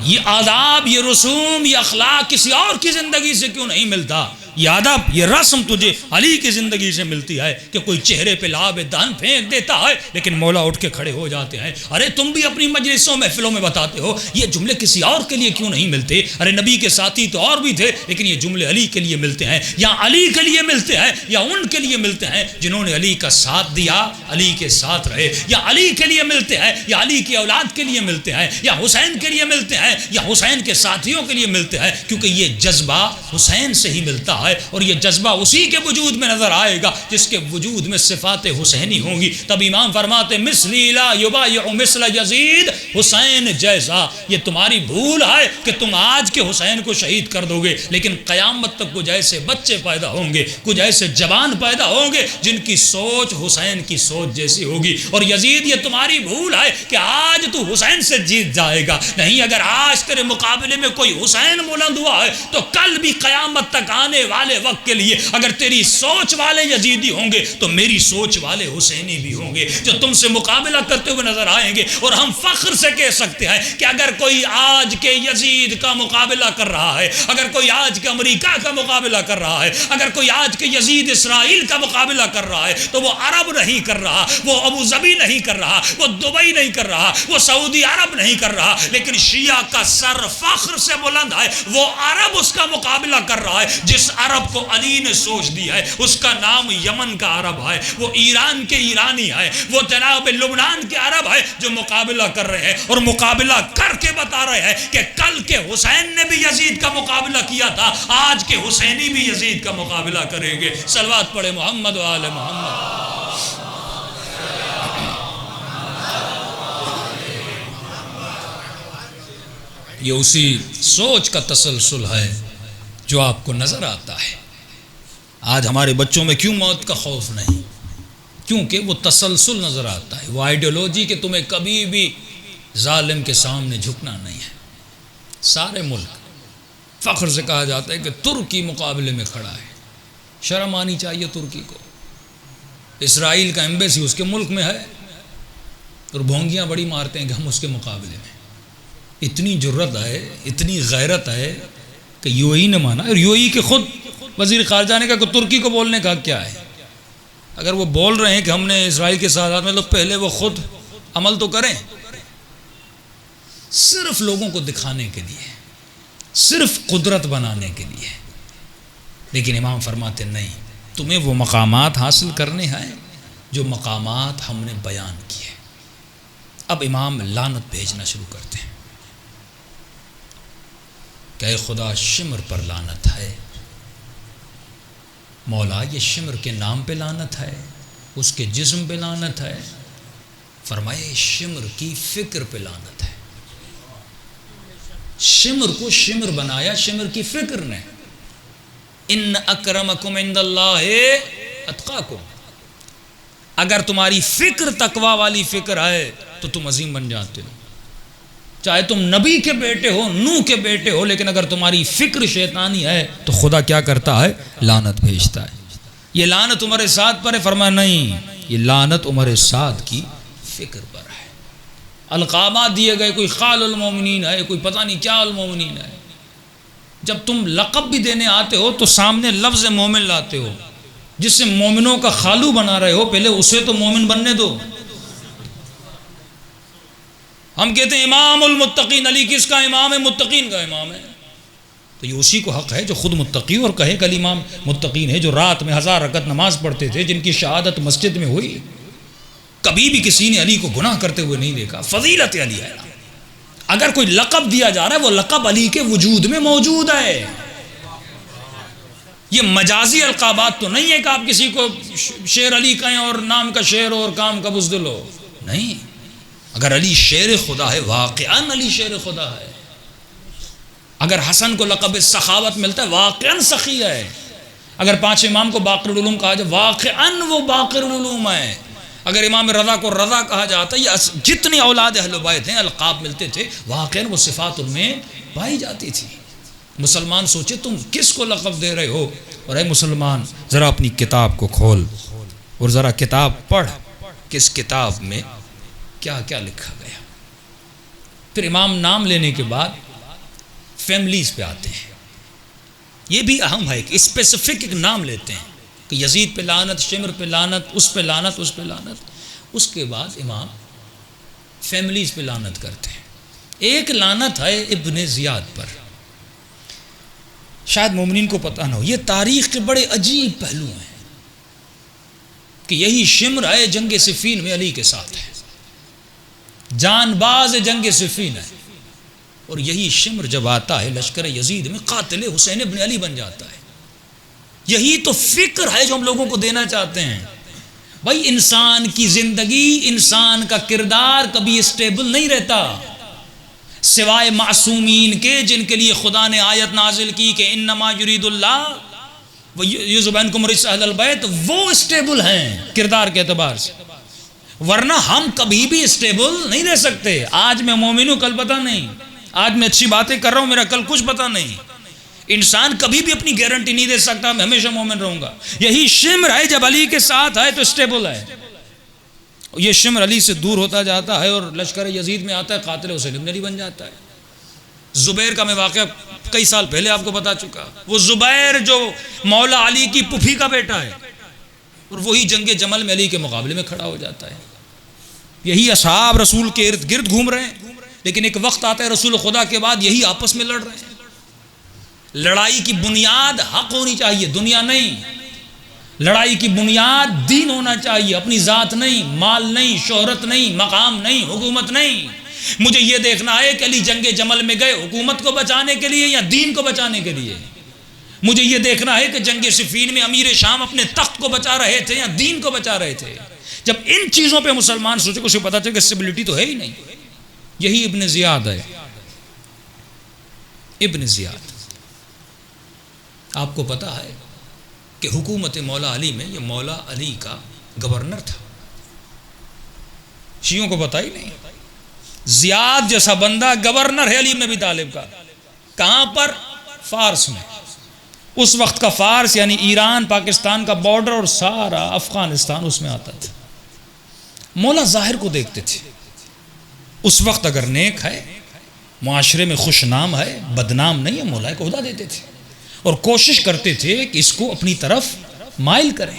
یہ آداب, یہ رسوم, یہ اخلاق کسی اور کی زندگی سے کیوں نہیں ملتا؟ یہ ادب, یہ رسم تجھے علی کی زندگی سے ملتی ہے کہ کوئی چہرے پہ لعاب دہن پھینک دیتا ہے لیکن مولا اٹھ کے کھڑے ہو جاتے ہیں. ارے تم بھی اپنی مجلسوں محفلوں میں بتاتے ہو, یہ جملے کسی اور کے لیے کیوں نہیں ملتے؟ ارے نبی کے ساتھی تو اور بھی تھے, لیکن یہ جملے علی کے لیے ملتے ہیں, یا علی کے لیے ملتے ہیں, یا ان کے لیے ملتے ہیں جنہوں نے علی کا ساتھ دیا, علی کے ساتھ رہے, یا علی کے لیے ملتے ہیں, یا علی کی اولاد کے لیے ملتے ہیں, یا حسین کے لیے ملتے ہیں, یا حسین کے ساتھیوں کے لیے ملتے ہیں, کیونکہ یہ جذبہ حسین سے ہی ملتا ہے, اور یہ جذبہ اسی کے وجود میں نظر آئے گا جس کے وجود میں صفات حسینی ہوں گی. تب امام فرماتے مثلی لا یبایع مثل یزید, حسین جیسا. یہ تمہاری بھول ہے کہ تم آج کے حسین کو شہید کر دو گے, لیکن قیامت تک کچھ ایسے بچے پیدا ہوں گے, کچھ ایسے جوان پیدا ہوں گے جن کی سوچ حسین کی سوچ جیسی ہوگی. اور یزید یہ تمہاری بھول ہے کہ آج تو حسین سے جیت جائے گا, نہیں, اگر آج تیرے مقابلے میں کوئی حسین بلند ہوا ہے تو کل بھی قیامت تک آنے والے وقت کے لیے اگر تیری سوچ والے یزیدی ہوں گے تو میری سوچ والے حسینی بھی ہوں گے جو تم سے مقابلہ کرتے ہوئے نظر آئیں گے. اور ہم فخر سے کہہ سکتے ہیں کہ اگر کوئی آج کے یزید کا مقابلہ کر رہا ہے, اگر کوئی آج کے امریکہ کا مقابلہ کر رہا ہے, اگر کوئی آج کے یزید اسرائیل کا مقابلہ کر رہا ہے, تو وہ عرب نہیں کر رہا, وہ ابو ظبی نہیں کر رہا, وہ دبئی نہیں کر رہا, وہ سعودی عرب نہیں کر رہا, لیکن شیعہ کا سر فخر سے بلند ہے, وہ عرب اس کا مقابلہ کر رہا ہے. جس عرب کو علی نے سوچ دی ہے اس کا نام یمن کا عرب ہے, وہ ایران کے ایرانی ہے, وہ جناب لبنان کے عرب ہے جو مقابلہ کر رہے ہیں, اور مقابلہ کر کے بتا رہے ہیں کہ کل کے حسین نے بھی یزید کا مقابلہ کیا تھا, آج کے حسینی بھی یزید کا مقابلہ کریں گے. صلوات پڑھے محمد و آل محمد. یہ اسی سوچ کا تسلسل ہے جو آپ کو نظر آتا ہے۔ آج ہمارے بچوں میں کیوں موت کا خوف نہیں؟ کیونکہ وہ تسلسل نظر آتا ہے، وہ آئیڈیالوجی کہ تمہیں کبھی بھی ظالم کے سامنے جھکنا نہیں ہے۔ سارے ملک فخر سے کہا جاتا ہے کہ ترکی مقابلے میں کھڑا ہے، شرم آنی چاہیے ترکی کو۔ اسرائیل کا ایمبیسی اس کے ملک میں ہے اور بھونگیاں بڑی مارتے ہیں کہ ہم اس کے مقابلے میں۔ اتنی جرت ہے، اتنی غیرت ہے کہ یو اے ای نے مانا، اور یو اے ای کے خود وزیر خارجہ نے کہا کہ ترکی کو بولنے کا کیا ہے؟ اگر وہ بول رہے ہیں کہ ہم نے اسرائیل کے ساتھ میں، تو پہلے وہ خود عمل تو کریں۔ صرف لوگوں کو دکھانے کے لیے، صرف قدرت بنانے کے لیے۔ لیکن امام فرماتے نہیں، تمہیں وہ مقامات حاصل کرنے ہیں جو مقامات ہم نے بیان کیے۔ اب امام لعنت بھیجنا شروع کرتے ہیں کہ اے خدا، شمر پر لعنت ہے۔ مولا، یہ شمر کے نام پہ لعنت ہے، اس کے جسم پہ لعنت ہے؟ فرمائے شمر کی فکر پہ لعنت ہے۔ شمر کو شمر بنایا شمر کی فکر نے۔ ان اکرمکم عند اللہ اتقاکم، اگر تمہاری فکر تقوی والی فکر ہے تو تم عظیم بن جاتے ہو۔ چاہے تم نبی کے بیٹے ہو، نوح کے بیٹے ہو، لیکن اگر تمہاری فکر شیطانی ہے تو خدا کیا کرتا ہے؟ لعنت بھیجتا ہے۔ یہ لعنت عمر سعد پر ہے؟ فرمایا نہیں، یہ لعنت عمر سعد کی فکر پر ہے۔ القابات دیے گئے، کوئی خال المومنین ہے، کوئی پتہ نہیں کیا المومنین ہے۔ جب تم لقب بھی دینے آتے ہو تو سامنے لفظ مومن لاتے ہو، جس سے مومنوں کا خالو بنا رہے ہو، پہلے اسے تو مومن بننے دو۔ ہم کہتے ہیں امام المتقین، علی کس کا امام ہے؟ متقین کا امام ہے۔ تو یہ اسی کو حق ہے جو خود متقی اور کہے کہ علی امام متقین ہے، جو رات میں 1000 رکعت نماز پڑھتے تھے، جن کی شہادت مسجد میں ہوئی۔ کبھی بھی کسی نے علی کو گناہ کرتے ہوئے نہیں دیکھا۔ فضیلت علی ہے۔ اگر کوئی لقب دیا جا رہا ہے، وہ لقب علی کے وجود میں موجود ہے۔ یہ مجازی القابات تو نہیں ہے کہ آپ کسی کو شیر علی کہیں اور نام کا شیر اور کام کا بزدل ہو، نہیں۔ اگر علی شیر خدا ہے، واقعاً علی شیر خدا ہے۔ اگر حسن کو لقب سخاوت ملتا ہے، واقعاً سخی ہے۔ اگر 5 امام کو باقر العلوم کہا جائے، واقعاً وہ باقر العلوم ہے۔ اگر امام رضا کو رضا کہا جاتا ہے، یہ جتنی اولاد اہل بیت ہیں القاب ملتے تھے، واقعاً وہ صفات ان میں پائی جاتی تھی۔ مسلمان سوچے تم کس کو لقب دے رہے ہو؟ اور اے مسلمان، ذرا اپنی کتاب کو کھول اور ذرا کتاب پڑھ، کس کتاب میں کیا کیا لکھا گیا۔ پھر امام نام لینے کے بعد فیملیز پہ آتے ہیں۔ یہ بھی اہم ہے کہ اسپیسیفک ایک نام لیتے ہیں کہ یزید پہ لعنت، شمر پہ لعنت، اس پہ لعنت، اس پہ لعنت۔ اس کے بعد امام فیملیز پہ لعنت کرتے ہیں۔ ایک لعنت ہے ابن زیاد پر، شاید مومنین کو پتہ نہ ہو۔ یہ تاریخ کے بڑے عجیب پہلو ہیں کہ یہی شمر ہے جنگ صفین میں علی کے ساتھ ہے، جان باز جنگ صفین ہے، اور یہی شمر جب آتا ہے لشکر یزید میں، قاتل حسین ابن علی بن جاتا ہے۔ یہی تو فکر ہے جو ہم لوگوں کو دینا چاہتے ہیں۔ بھائی انسان کی زندگی، انسان کا کردار کبھی اسٹیبل نہیں رہتا، سوائے معصومین کے جن کے لیے خدا نے آیت نازل کی کہ انما یرید اللہ وَيُذْهِبَ عَنْكُمْ رِجْسَ أَهْلَ الْبَيْتِ، وہ اسٹیبل ہیں کردار کے اعتبار سے، ورنہ ہم کبھی بھی اسٹیبل نہیں رہ سکتے۔ آج میں مومن ہوں، کل پتہ نہیں، آج میں اچھی باتیں کر رہا ہوں، میرا کل کچھ پتہ نہیں۔ انسان کبھی بھی اپنی گارنٹی نہیں دے سکتا میں ہمیشہ مومن رہوں گا۔ یہی شمر ہے جب علی کے ساتھ ہے تو اسٹیبل ہے۔ یہ شمر علی سے دور ہوتا جاتا ہے اور لشکر یزید میں آتا ہے، قاتل حسین ابن علی بن جاتا ہے۔ زبیر کا میں واقعہ کئی سال پہلے آپ کو بتا چکا۔ وہ زبیر جو مولا علی کی پھوپھی کا بیٹا ہے، اور وہی جنگ جمل میں علی کے مقابلے میں کھڑا ہو جاتا ہے۔ یہی اصحاب رسول کے ارد گرد گھوم رہے ہیں، لیکن ایک وقت آتا ہے رسول خدا کے بعد یہی آپس میں لڑ رہے ہیں۔ لڑائی کی بنیاد حق ہونی چاہیے، دنیا نہیں۔ لڑائی کی بنیاد دین ہونا چاہیے، اپنی ذات نہیں، مال نہیں، شہرت نہیں، مقام نہیں، حکومت نہیں۔ مجھے یہ دیکھنا ہے کہ علی جنگ جمل میں گئے حکومت کو بچانے کے لیے یا دین کو بچانے کے لیے۔ مجھے یہ دیکھنا ہے کہ جنگ صفین میں امیر شام اپنے تخت کو بچا رہے تھے یا دین کو بچا رہے تھے۔ جب ان چیزوں پہ مسلمان سوچے، اسے پتا چلے کہ اسٹیبلٹی تو ہے ہی نہیں۔ یہی ابن زیاد ہے۔ ابن زیاد، آپ کو پتا ہے کہ حکومت مولا علی میں یہ مولا علی کا گورنر تھا، شیعوں کو پتا ہی نہیں۔ زیاد جیسا بندہ گورنر ہے علی بن ابی طالب کا، کہاں پر؟ فارس میں۔ اس وقت کا فارس یعنی ایران پاکستان کا بارڈر اور سارا افغانستان اس میں آتا تھا۔ مولا ظاہر کو دیکھتے تھے، اس وقت اگر نیک ہے، معاشرے میں خوش نام ہے، بدنام نہیں ہے، مولا کو عہدہ دیتے تھے اور کوشش کرتے تھے کہ اس کو اپنی طرف مائل کریں۔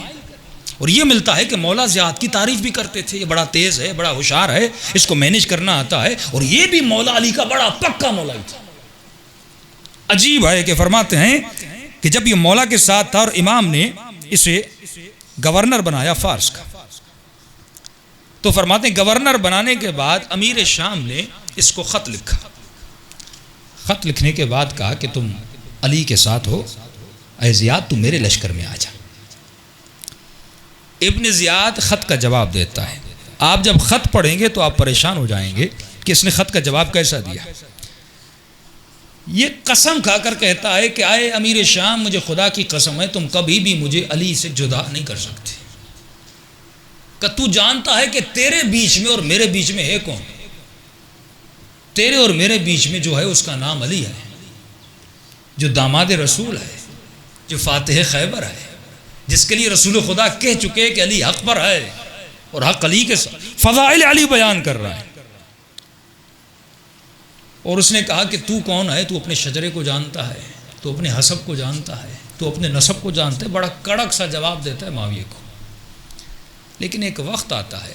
اور یہ ملتا ہے کہ مولا زیاد کی تعریف بھی کرتے تھے، یہ بڑا تیز ہے، بڑا ہوشیار ہے، اس کو مینیج کرنا آتا ہے، اور یہ بھی مولا علی کا بڑا پکا مولا تھا۔ عجیب ہے کہ فرماتے ہیں کہ جب یہ مولا کے ساتھ تھا اور امام نے اسے گورنر بنایا فارس کا، تو فرماتے ہیں گورنر بنانے کے بعد امیر شام نے اس کو خط لکھا۔ خط لکھنے کے بعد کہا کہ تم علی کے ساتھ ہو، اے زیاد تم میرے لشکر میں آ جا۔ ابن زیاد خط کا جواب دیتا ہے۔ آپ جب خط پڑھیں گے تو آپ پریشان ہو جائیں گے کہ اس نے خط کا جواب کیسا دیا۔ یہ قسم کھا کر کہتا ہے کہ اے امیر شام، مجھے خدا کی قسم ہے تم کبھی بھی مجھے علی سے جدا نہیں کر سکتے، کہ تو جانتا ہے کہ تیرے بیچ میں اور میرے بیچ میں ہے کون؟ تیرے اور میرے بیچ میں جو ہے اس کا نام علی ہے، جو داماد رسول ہے، جو فاتح خیبر ہے، جس کے لیے رسول خدا کہہ چکے کہ علی حق پر ہے، اور حق علی کے ساتھ فضائل علی بیان کر رہا ہے۔ اور اس نے کہا کہ تو کون ہے؟ تو اپنے شجرے کو جانتا ہے، تو اپنے حسب کو جانتا ہے، تو اپنے نسب کو جانتا ہے۔ بڑا کڑک سا جواب دیتا ہے معاویہ کو۔ لیکن ایک وقت آتا ہے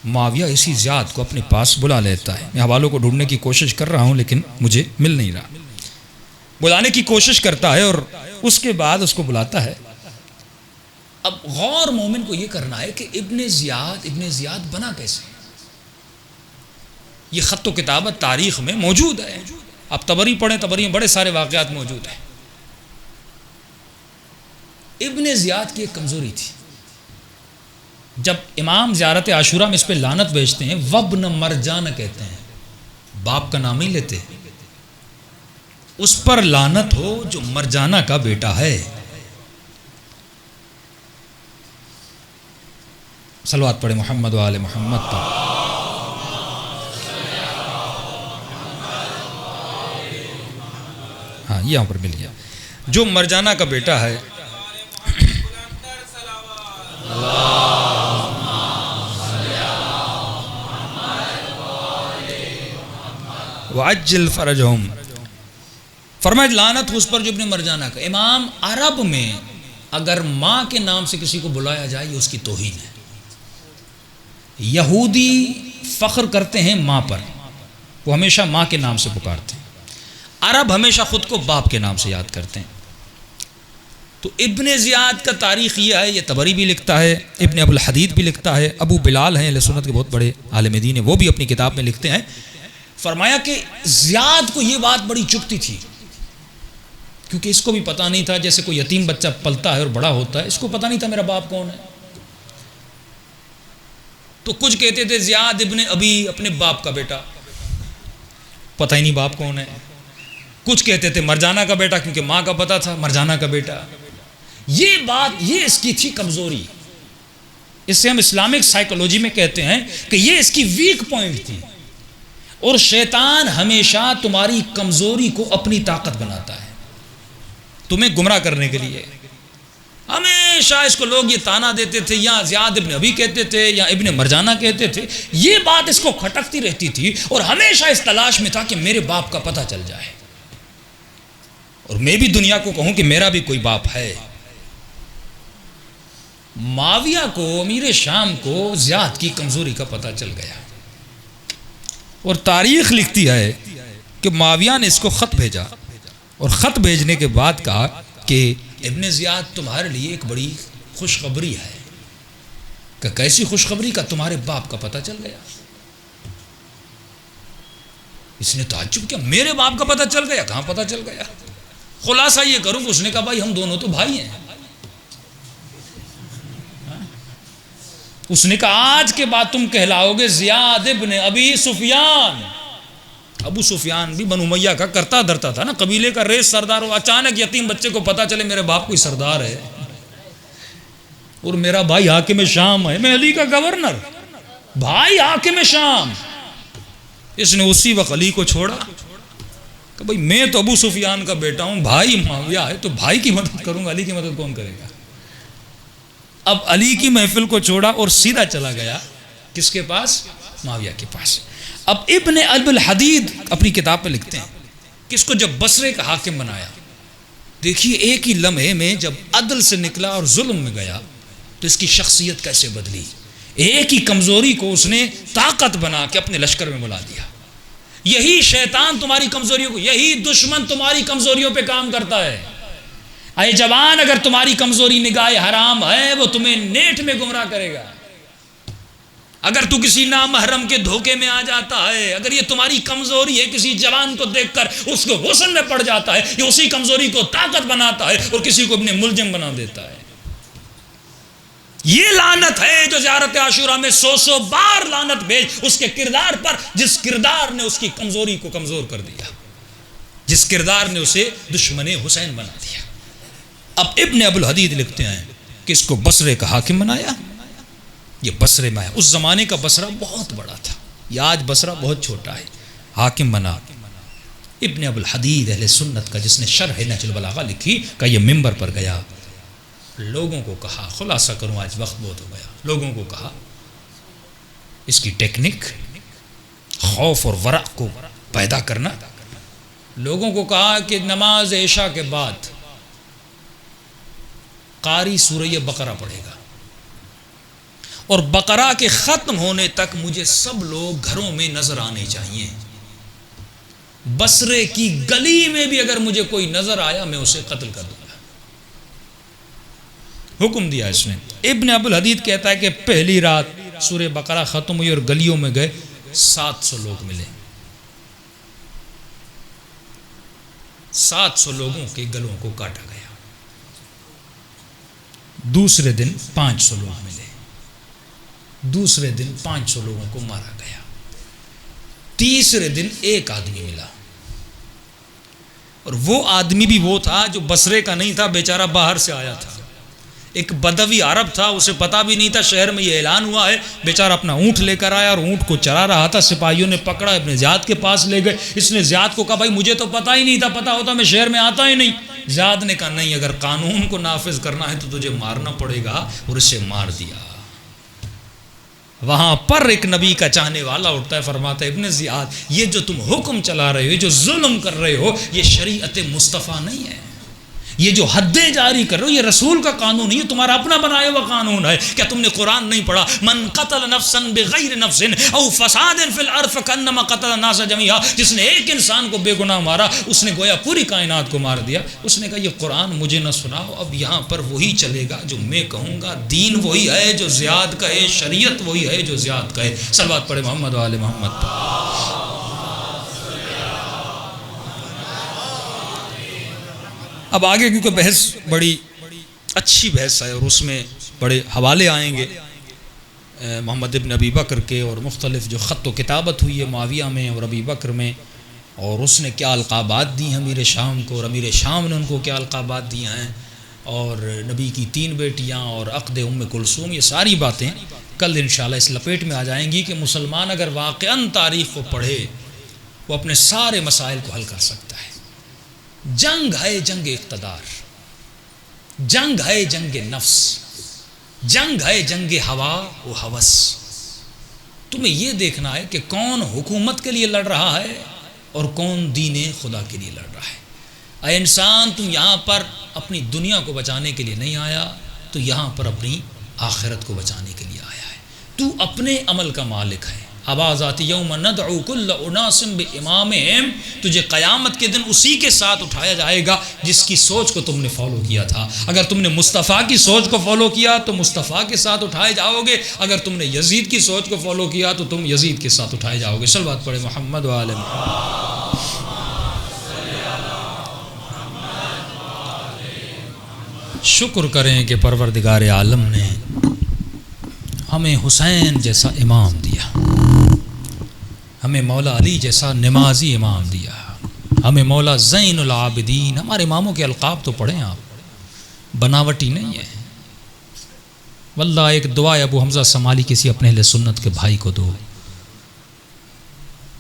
معاویہ اسی زیاد کو اپنے پاس بلا لیتا ہے۔ میں حوالوں کو ڈھونڈنے کی کوشش کر رہا ہوں لیکن مجھے مل نہیں رہا۔ بلانے کی کوشش کرتا ہے اور اس کے بعد اس کو بلاتا ہے۔ اب غور مومن کو یہ کرنا ہے کہ ابن زیاد بنا کیسے؟ یہ خط و کتابت تاریخ میں موجود ہے، آپ طبری پڑھیں، طبری میں بڑے سارے واقعات موجود ہیں۔ ابن زیاد کی ایک کمزوری تھی، جب امام زیارت عاشورہ میں اس پہ لعنت بھیجتے ہیں، وابن مرجان کہتے ہیں، باپ کا نام ہی لیتے، اس پر لعنت ہو جو مرجانہ کا بیٹا ہے۔ صلوات پڑھے محمد و آل محمد پر۔ ہاں یہاں پر مل گیا، جو مرجانہ کا بیٹا ہے۔ وعجل فرجہم، فرمایا لعنت اس پر جو ابن مرجانہ کا۔ امام عرب میں اگر ماں کے نام سے کسی کو بلایا جائے یہ اس کی توہین ہے۔ یہودی فخر کرتے ہیں ماں پر، وہ ہمیشہ ماں کے نام سے پکارتے ہیں۔ عرب ہمیشہ خود کو باپ کے نام سے یاد کرتے ہیں۔ تو ابن زیاد کا تاریخ یہ ہے، یہ طبری بھی لکھتا ہے، ابن ابو الحدید بھی لکھتا ہے، ابو بلال ہیں اہل سنت کے بہت بڑے عالم دین ہیں، وہ بھی اپنی کتاب میں لکھتے ہیں۔ فرمایا کہ زیاد کو یہ بات بڑی چبھتی تھی، کیونکہ اس کو بھی پتہ نہیں تھا، جیسے کوئی یتیم بچہ پلتا ہے اور بڑا ہوتا ہے، اس کو پتہ نہیں تھا میرا باپ کون ہے۔ تو کچھ کہتے تھے زیاد ابن ابی، اپنے باپ کا بیٹا، پتہ ہی نہیں باپ کون ہے۔ کچھ کہتے تھے مرجانہ کا بیٹا، کیونکہ ماں کا پتہ تھا مرجانہ کا بیٹا۔ یہ بات، یہ اس کی تھی کمزوری، اس سے ہم اسلامک سائیکولوجی میں کہتے ہیں کہ یہ اس کی ویک پوائنٹ تھی۔ اور شیطان ہمیشہ تمہاری کمزوری کو اپنی طاقت بناتا ہے، تمہیں گمراہ کرنے کے لیے۔ ہمیشہ اس کو لوگ یہ تانا دیتے تھے، یا زیاد ابن ابی کہتے تھے یا ابن مرجانہ کہتے تھے، یہ بات اس کو کھٹکتی رہتی تھی، اور ہمیشہ اس تلاش میں تھا کہ میرے باپ کا پتہ چل جائے، اور میں بھی دنیا کو کہوں کہ میرا بھی کوئی باپ ہے۔ معاویہ کو، امیر شام کو زیاد کی کمزوری کا پتہ چل گیا، اور تاریخ لکھتی ہے کہ معاویہ نے اس کو خط بھیجا، اور خط بھیجنے کے بعد کہا کہ ابن زیاد تمہارے لیے ایک بڑی خوشخبری ہے۔ کہ کیسی خوشخبری؟ کا تمہارے باپ کا پتہ چل گیا۔ اس نے تعجب کیا، میرے باپ کا پتہ چل گیا؟ کہاں پتہ چل گیا؟ خلاصہ یہ کروں کہ اس نے کہا بھائی ہم دونوں تو بھائی ہیں۔ اس نے کہا آج کے بعد تم کہلاؤ گے زیاد ابن ابی سفیان، ابو سفیان بھی بنو امیہ کا کرتا دھرتا تھا نا، قبیلے کا ریس سردار ہو، اچانک یتیم بچے کو پتا چلے میرے باپ کوئی سردار ہے اور میرا بھائی حاکم شام ہے، میں علی کا گورنر، بھائی حاکم شام. اس نے اسی وقت علی کو چھوڑا کہ بھئی میں تو ابو سفیان کا بیٹا ہوں، بھائی معاویہ ہے تو بھائی کی مدد کروں گا، علی کی مدد کون کرے گا. اب علی کی محفل کو چھوڑا اور سیدھا چلا گیا کس کے پاس؟ معاویہ کے پاس. اب ابن ابی الحدید اپنی کتاب پہ لکھتے ہیں کہ اس کو جب بصرے کا حاکم بنایا، دیکھیے ایک ہی لمحے میں جب عدل سے نکلا اور ظلم میں گیا تو اس کی شخصیت کیسے بدلی. ایک ہی کمزوری کو اس نے طاقت بنا کے اپنے لشکر میں بلا دیا. یہی شیطان تمہاری کمزوریوں کو، یہی دشمن تمہاری کمزوریوں پہ کام کرتا ہے. اے جوان، اگر تمہاری کمزوری نگاہ حرام ہے وہ تمہیں نیٹ میں گمراہ کرے گا. اگر تو کسی نامحرم کے دھوکے میں آ جاتا ہے، اگر یہ تمہاری کمزوری ہے، کسی جوان کو دیکھ کر اس کو غسل میں پڑ جاتا ہے، یہ اسی کمزوری کو طاقت بناتا ہے اور کسی کو اپنے ملزم بنا دیتا ہے. یہ لعنت ہے جو زیارت عاشورہ میں 100 بار لعنت بھیج اس کے کردار پر، جس کردار نے اس کی کمزوری کو کمزور کر دیا، جس کردار نے اسے دشمن حسین بنا دیا. اب ابن ابو الحدید لکھتے ہیں کہ اس کو بصرے کا حاکم بنایا. یہ بصرے میں آیا، اس زمانے کا بصرہ بہت بڑا تھا، یہ آج بصرہ بہت چھوٹا ہے. حاکم بنا. ابن ابو الحدید اہل سنت کا، جس نے شرح نہج البلاغہ لکھی، کا یہ منبر پر گیا، لوگوں کو کہا، خلاصہ کروں آج وقت بہت ہو گیا، لوگوں کو کہا اس کی ٹیکنک خوف اور ورع کو پیدا کرنا. لوگوں کو کہا کہ نماز عشاء کے بعد قاری سورہ بقرہ پڑھے گا اور بقرہ کے ختم ہونے تک مجھے سب لوگ گھروں میں نظر آنے چاہیے. بصرے کی گلی میں بھی اگر مجھے کوئی نظر آیا میں اسے قتل کر دوں گا. حکم دیا اس نے. ابن ابو الحدید کہتا ہے کہ پہلی رات سورہ بقرہ ختم ہوئی اور گلیوں میں گئے، 700 لوگ ملے. 700 لوگوں کے گلوں کو کاٹا گیا. دوسرے دن 500 لوگ ملے، دوسرے دن 500 لوگوں کو مارا گیا. تیسرے دن ایک آدمی ملا اور وہ آدمی بھی وہ تھا جو بصرے کا نہیں تھا، بیچارہ باہر سے آیا تھا. ایک بدوی عرب تھا، اسے پتا بھی نہیں تھا شہر میں یہ اعلان ہوا ہے. بیچارہ اپنا اونٹ لے کر آیا اور اونٹ کو چرا رہا تھا. سپاہیوں نے پکڑا، ابن زیاد کے پاس لے گئے. اس نے زیاد کو کہا بھائی مجھے تو پتا ہی نہیں تھا، پتا ہوتا میں شہر میں آتا ہی نہیں. زیاد نے کہا نہیں، اگر قانون کو نافذ کرنا ہے تو تجھے مارنا پڑے گا، اور اسے مار دیا. وہاں پر ایک نبی کا چاہنے والا اٹھتا ہے، فرماتا ہے ابن زیاد، یہ جو تم حکم چلا رہے ہو، یہ جو ظلم کر رہے ہو، یہ شریعت مصطفیٰ نہیں ہے. یہ جو حدیں جاری کر رہے ہو یہ رسول کا قانون نہیں ہے، تمہارا اپنا بنایا ہوا قانون ہے. کیا تم نے قرآن نہیں پڑھا؟ من قتل نفسا بغیر نفس او فساد فی الارض فکانما قتل الناس جميعا. جس نے ایک انسان کو بے گناہ مارا اس نے گویا پوری کائنات کو مار دیا. اس نے کہا یہ قرآن مجھے نہ سناؤ، اب یہاں پر وہی چلے گا جو میں کہوں گا. دین وہی ہے جو زیاد کہے، شریعت وہی ہے جو زیاد کہے. صلوات پڑھے محمد و آل محمد. اب آگے کیونکہ بحث بڑی اچھی بحث ہے اور اس میں بڑے حوالے آئیں گے محمد ابن ابی بکر کے، اور مختلف جو خط و کتابت ہوئی ہے معاویہ میں اور ابی بکر میں، اور اس نے کیا القابات دی ہیں امیر شام کو، اور امیر شام نے ان کو کیا القابات دی ہیں، اور نبی کی 3 بیٹیاں اور عقد ام کلثوم. یہ ساری باتیں کل انشاءاللہ اس لپیٹ میں آ جائیں گی کہ مسلمان اگر واقعاً تاریخ کو پڑھے وہ اپنے سارے مسائل کو حل کر سکتا ہے. جنگ ہے جنگ اقتدار، جنگ ہے جنگ نفس، جنگ ہے جنگ ہوا و ہوس. تمہیں یہ دیکھنا ہے کہ کون حکومت کے لیے لڑ رہا ہے اور کون دین خدا کے لیے لڑ رہا ہے. اے انسان، تم یہاں پر اپنی دنیا کو بچانے کے لیے نہیں آیا، تو یہاں پر اپنی آخرت کو بچانے کے لیے آیا ہے. تو اپنے عمل کا مالک ہے. آواز آتی یوم ندعو کل اناس بامامہم. تجھے قیامت کے دن اسی کے ساتھ اٹھایا جائے گا جس کی سوچ کو تم نے فالو کیا تھا. اگر تم نے مصطفیٰ کی سوچ کو فالو کیا تو مصطفیٰ کے ساتھ اٹھائے جاؤ گے، اگر تم نے یزید کی سوچ کو فالو کیا تو تم یزید کے ساتھ اٹھائے جاؤ گے. صلوات پڑھے محمد و آل محمد. شکر کریں کہ پروردگار عالم نے ہمیں حسین جیسا امام دیا. ہمیں مولا علی جیسا نمازی امام دیا، ہمیں مولا زین العابدین، ہمارے اماموں کے القاب تو پڑھیں آپ، بناوٹی نہیں ہے۔ واللہ ایک دعا ابو حمزہ سمالی کسی اپنے اہل سنت کے بھائی کو دو۔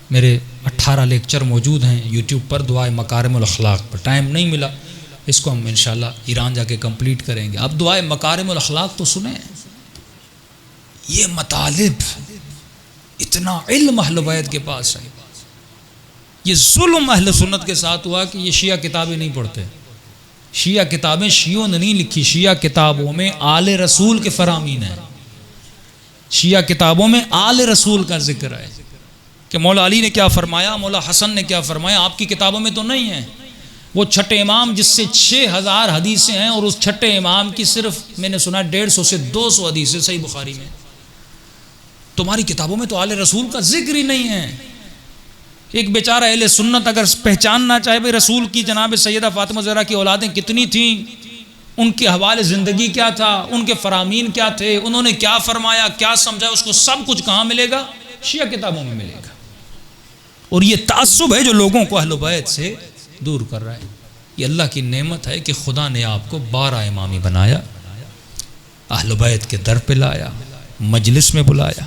میرے 18 لیکچر موجود ہیں یوٹیوب پر دعائے مکارم الاخلاق پر، ٹائم نہیں ملا، اس کو ہم انشاءاللہ ایران جا کے کمپلیٹ کریں گے۔ اب دعائے مکارم الاخلاق تو سنیں، یہ مطالب، اتنا علم اہل بیت کے پاس ہے۔ یہ ظلم اہل سنت کے ساتھ ہوا کہ یہ شیعہ کتابیں نہیں پڑھتے۔ شیعہ کتابیں شیعوں نے نہیں لکھی، شیعہ کتابوں میں آل رسول کے فرامین ہیں، شیعہ کتابوں میں آل رسول کا ذکر ہے کہ مولا علی نے کیا فرمایا، مولا حسن نے کیا فرمایا، آپ کی کتابوں میں تو نہیں ہے۔ وہ چھٹے امام جس سے 6000 حدیثیں ہیں، اور اس چھٹے امام کی صرف میں نے سنا 150 سے 200 حدیثیں صحیح بخاری میں، تمہاری کتابوں میں تو آل رسول کا ذکر ہی نہیں ہے۔ ایک بیچارہ اہل سنت اگر پہچاننا چاہے بھئی رسول کی جناب سیدہ فاطمہ زہرا کی اولادیں کتنی تھیں، ان کے حوالے زندگی کیا تھا، ان کے فرامین کیا تھے، انہوں نے کیا فرمایا، کیا سمجھا، اس کو سب کچھ کہاں ملے گا؟ شیعہ کتابوں میں ملے گا۔ اور یہ تعصب ہے جو لوگوں کو اہل بیت سے دور کر رہا ہے۔ یہ اللہ کی نعمت ہے کہ خدا نے آپ کو 12 امامی بنایا، اہل بیت کے در پہ لایا، مجلس میں بلایا،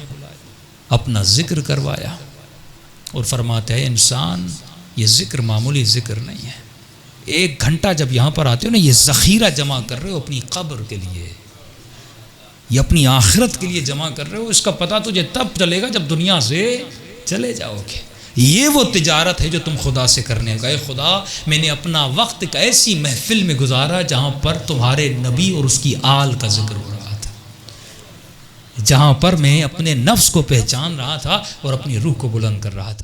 اپنا ذکر کروایا، اور فرماتے ہیں انسان یہ ذکر معمولی ذکر نہیں ہے۔ 1 گھنٹہ جب یہاں پر آتے ہو نا، یہ ذخیرہ جمع کر رہے ہو اپنی قبر کے لیے، یہ اپنی آخرت کے لیے جمع کر رہے ہو۔ اس کا پتہ تجھے تب چلے گا جب دنیا سے چلے جاؤ گے۔ یہ وہ تجارت ہے جو تم خدا سے کرنے کا۔ اے خدا، میں نے اپنا وقت ایک ایسی محفل میں گزارا جہاں پر تمہارے نبی اور اس کی آل کا ذکر ہو رہا تھا، جہاں پر میں اپنے نفس کو پہچان رہا تھا اور اپنی روح کو بلند کر رہا تھا۔